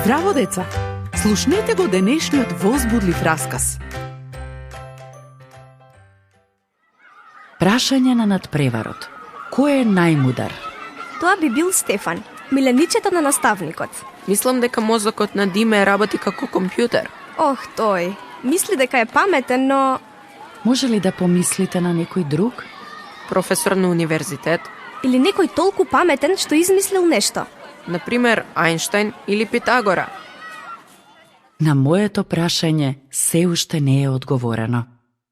Здраво, деца! Слушнете го денешниот возбудлив расказ. Прашање на надпреварот. Кој е најмудар? Тоа би бил Стефан, миленичето на наставникот. Мислам дека мозокот на Диме работи како компјутер. Ох, тој. Мисли дека е паметен, но... Може ли да помислите на некој друг? Професор на универзитет. Или некој толку паметен што измислил нешто. Например, Ајнштајн или Питагора. На моето прашање се уште не е одговорено.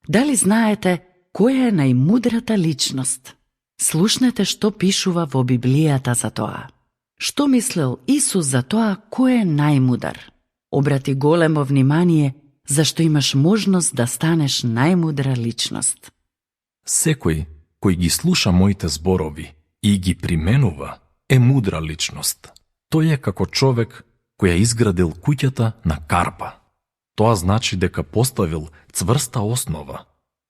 Дали знаете која е најмудрата личност? Слушнете што пишува во Библијата за тоа. Што мислел Исус за тоа кој е најмудар? Обрати големо внимание зашто имаш можност да станеш најмудра личност. Секој кој ги слуша моите зборови и ги применува е мудра личност. Тој е како човек кој ја изградил куќата на карпа. Тоа значи дека поставил цврста основа.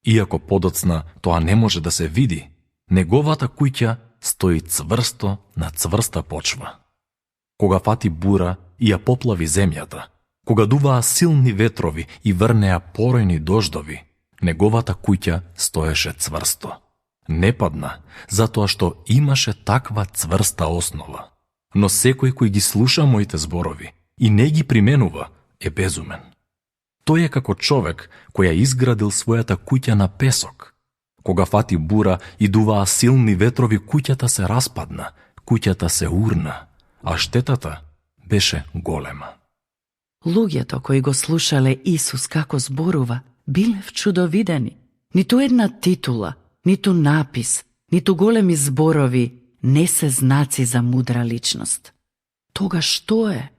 Иако подоцна тоа не може да се види, неговата куќа стои цврсто на цврста почва. Кога фати бура и ја поплави земјата, кога дуваа силни ветрови и врнеа поројни дождови, неговата куќа стоеше цврсто. Не падна, затоа што имаше таква цврста основа. Но секој кој ги слуша моите зборови и не ги применува е безумен. Тој е како човек кој ја изградил својата куќа на песок. Кога фати бура и дуваа силни ветрови, куќата се распадна, куќата се урна, а штетата беше голема. Луѓето кои го слушале Исус како зборува, биле вчудовидени. Ниту една титула, ниту напис, ниту големи зборови не се знаци за мудра личност. Тога што е?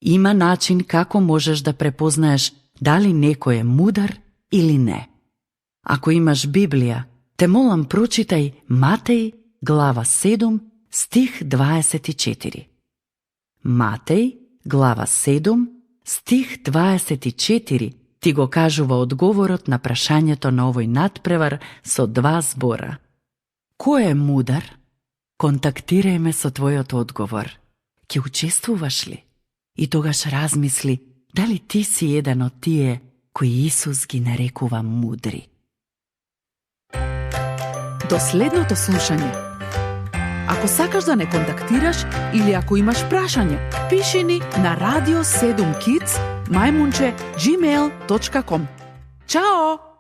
Има начин како можеш да препознаеш дали некој е мудар или не. Ако имаш Библија, те молам прочитај Матеј, глава 7, стих 24. Матеј, глава 7, стих 24 ти го кажува одговорот на прашањето на овој надпревар со два збора. Кој е мудар? Контактирај ме со твојот одговор. Ќе учествуваш ли? И тогаш размисли дали ти си еден од тие кои Исус ги нарекува мудри. До следното слушање. Ако сакаш да не контактираш или ако имаш прашање, пиши ни на radio7kids@gmail.com. Чао!